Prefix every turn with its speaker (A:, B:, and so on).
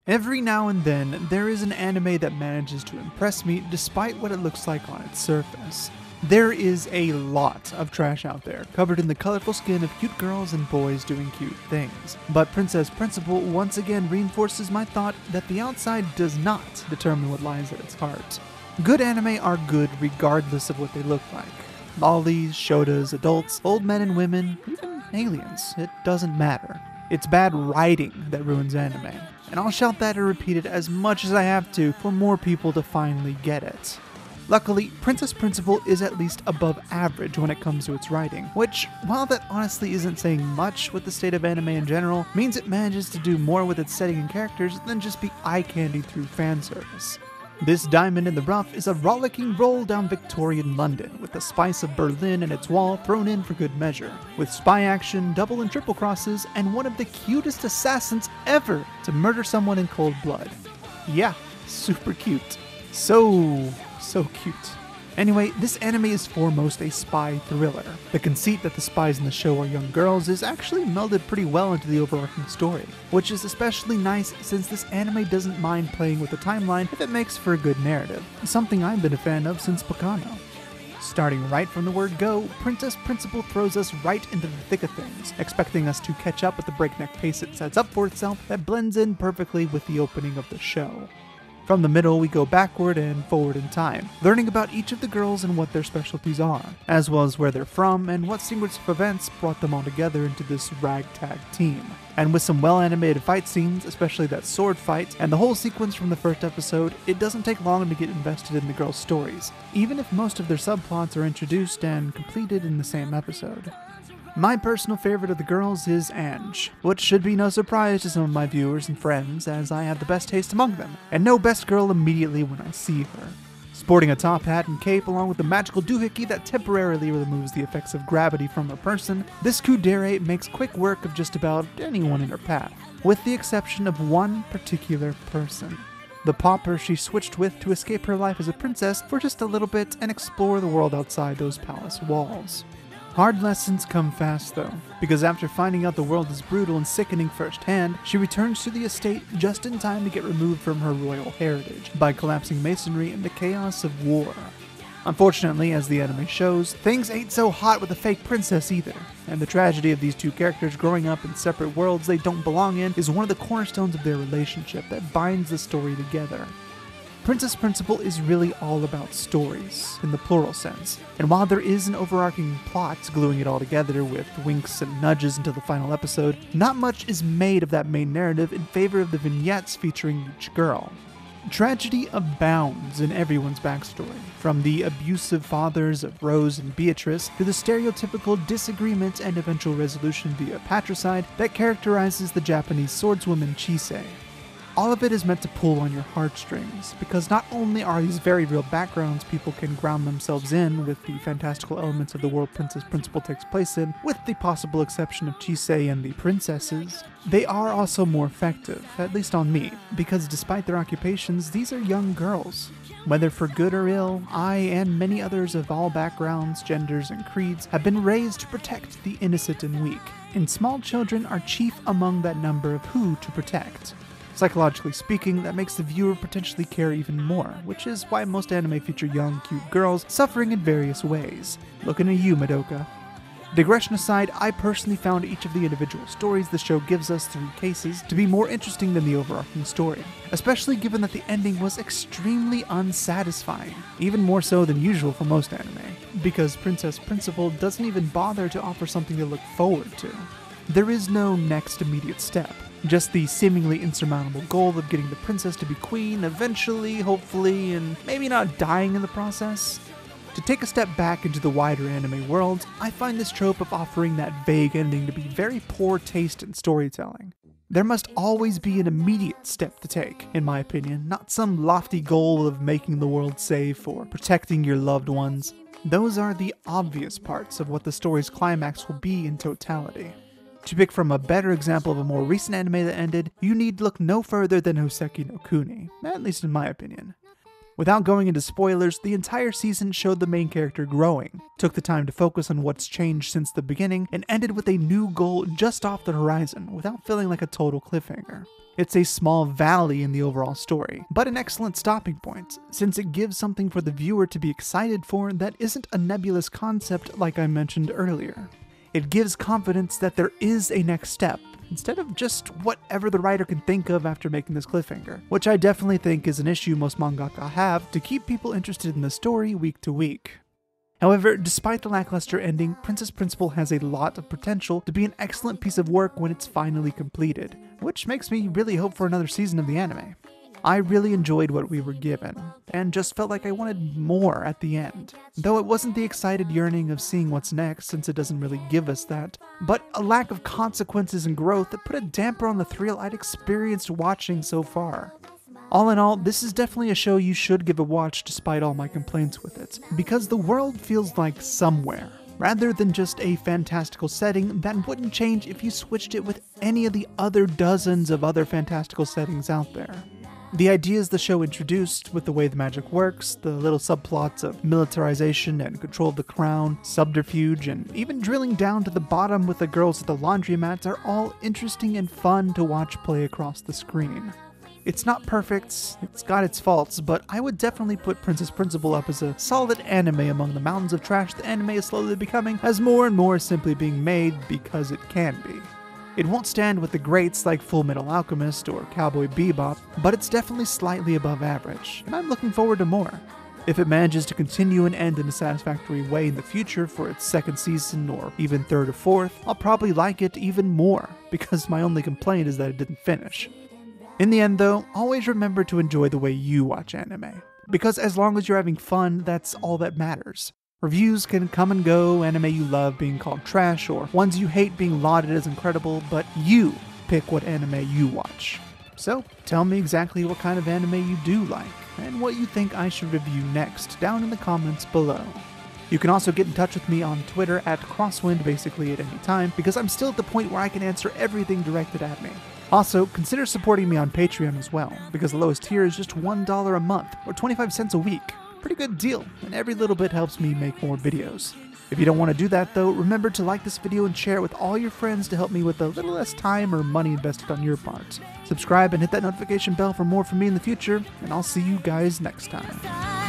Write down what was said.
A: Every now and then, there is an anime that manages to impress me despite what it looks like on its surface. There is a lot of trash out there, covered in the colorful skin of cute girls and boys doing cute things. But Princess Principal once again reinforces my thought that the outside does not determine what lies at its heart. Good anime are good regardless of what they look like. Lollies, shotas, adults, old men and women, even aliens, it doesn't matter. It's bad writing that ruins anime, and I'll shout that and repeat it as much as I have to for more people to finally get it. Luckily, Princess Principal is at least above average when it comes to its writing, which, while that honestly isn't saying much with the state of anime in general, means it manages to do more with its setting and characters than just be eye candy through fan service. This diamond in the rough is a rollicking roll down Victorian London, with the spice of Berlin and its wall thrown in for good measure, with spy action, double and triple crosses, and one of the cutest assassins ever to murder someone in cold blood. Yeah, super cute. So cute. Anyway, this anime is foremost a spy thriller. The conceit that the spies in the show are young girls is actually melded pretty well into the overarching story, which is especially nice since this anime doesn't mind playing with the timeline if it makes for a good narrative, something I've been a fan of since Bacano. Starting right from the word go, Princess Principal throws us right into the thick of things, expecting us to catch up with the breakneck pace it sets up for itself that blends in perfectly with the opening of the show. From the middle, we go backward and forward in time, learning about each of the girls and what their specialties are, as well as where they're from and what sequence of events brought them all together into this ragtag team. And with some well-animated fight scenes, especially that sword fight, and the whole sequence from the first episode, it doesn't take long to get invested in the girls' stories, even if most of their subplots are introduced and completed in the same episode. My personal favorite of the girls is Ange, which should be no surprise to some of my viewers and friends, as I have the best taste among them, and know best girl immediately when I see her. Sporting a top hat and cape along with a magical doohickey that temporarily removes the effects of gravity from her person, this kudere makes quick work of just about anyone in her path, with the exception of one particular person. The pauper she switched with to escape her life as a princess for just a little bit and explore the world outside those palace walls. Hard lessons come fast though, because after finding out the world is brutal and sickening firsthand, she returns to the estate just in time to get removed from her royal heritage by collapsing masonry in the chaos of war. Unfortunately, as the anime shows, things ain't so hot with a fake princess either, and the tragedy of these two characters growing up in separate worlds they don't belong in is one of the cornerstones of their relationship that binds the story together. Princess Principal is really all about stories, in the plural sense, and while there is an overarching plot gluing it all together with winks and nudges until the final episode, not much is made of that main narrative in favor of the vignettes featuring each girl. Tragedy abounds in everyone's backstory, from the abusive fathers of Rose and Beatrice to the stereotypical disagreement and eventual resolution via patricide that characterizes the Japanese swordswoman Chise. All of it is meant to pull on your heartstrings, because not only are these very real backgrounds people can ground themselves in with the fantastical elements of the world Princess Principal takes place in, with the possible exception of Chise and the princesses, they are also more effective, at least on me, because despite their occupations, these are young girls. Whether for good or ill, I and many others of all backgrounds, genders, and creeds have been raised to protect the innocent and weak, and small children are chief among that number of who to protect. Psychologically speaking, that makes the viewer potentially care even more, which is why most anime feature young, cute girls suffering in various ways. Looking at you, Madoka. Digression aside, I personally found each of the individual stories the show gives us through cases to be more interesting than the overarching story, especially given that the ending was extremely unsatisfying, even more so than usual for most anime, because Princess Principal doesn't even bother to offer something to look forward to. There is no next immediate step. Just the seemingly insurmountable goal of getting the princess to be queen eventually, hopefully, and maybe not dying in the process. To take a step back into the wider anime world, I find this trope of offering that vague ending to be very poor taste in storytelling. There must always be an immediate step to take, in my opinion, not some lofty goal of making the world safe or protecting your loved ones. Those are the obvious parts of what the story's climax will be in totality. To pick from a better example of a more recent anime that ended, you need look no further than Hoseki no Kuni, at least in my opinion. Without going into spoilers, the entire season showed the main character growing, took the time to focus on what's changed since the beginning, and ended with a new goal just off the horizon without feeling like a total cliffhanger. It's a small valley in the overall story, but an excellent stopping point, since it gives something for the viewer to be excited for that isn't a nebulous concept like I mentioned earlier. It gives confidence that there is a next step, instead of just whatever the writer can think of after making this cliffhanger, which I definitely think is an issue most mangaka have to keep people interested in the story week to week. However, despite the lackluster ending, Princess Principal has a lot of potential to be an excellent piece of work when it's finally completed, which makes me really hope for another season of the anime. I really enjoyed what we were given, and just felt like I wanted more at the end. Though it wasn't the excited yearning of seeing what's next, since it doesn't really give us that, but a lack of consequences and growth that put a damper on the thrill I'd experienced watching so far. All in all, this is definitely a show you should give a watch despite all my complaints with it, because the world feels like somewhere, rather than just a fantastical setting that wouldn't change if you switched it with any of the other dozens of other fantastical settings out there. The ideas the show introduced, with the way the magic works, the little subplots of militarization and control of the crown, subterfuge, and even drilling down to the bottom with the girls at the laundromats are all interesting and fun to watch play across the screen. It's not perfect, it's got its faults, but I would definitely put Princess Principal up as a solid anime among the mountains of trash the anime is slowly becoming, as more and more is simply being made because it can be. It won't stand with the greats like Full Metal Alchemist or Cowboy Bebop, but it's definitely slightly above average, and I'm looking forward to more. If it manages to continue and end in a satisfactory way in the future for its second season or even third or fourth, I'll probably like it even more, because my only complaint is that it didn't finish. In the end though, always remember to enjoy the way you watch anime, because as long as you're having fun, that's all that matters. Reviews can come and go, anime you love being called trash, or ones you hate being lauded as incredible, but you pick what anime you watch. So, tell me exactly what kind of anime you do like, and what you think I should review next down in the comments below. You can also get in touch with me on Twitter at Crosswind basically at any time, because I'm still at the point where I can answer everything directed at me. Also, consider supporting me on Patreon as well, because the lowest tier is just $1 a month, or 25 cents a week. Pretty good deal, and every little bit helps me make more videos. If you don't want to do that though, remember to like this video and share it with all your friends to help me with a little less time or money invested on your part. Subscribe and hit that notification bell for more from me in the future, and I'll see you guys next time.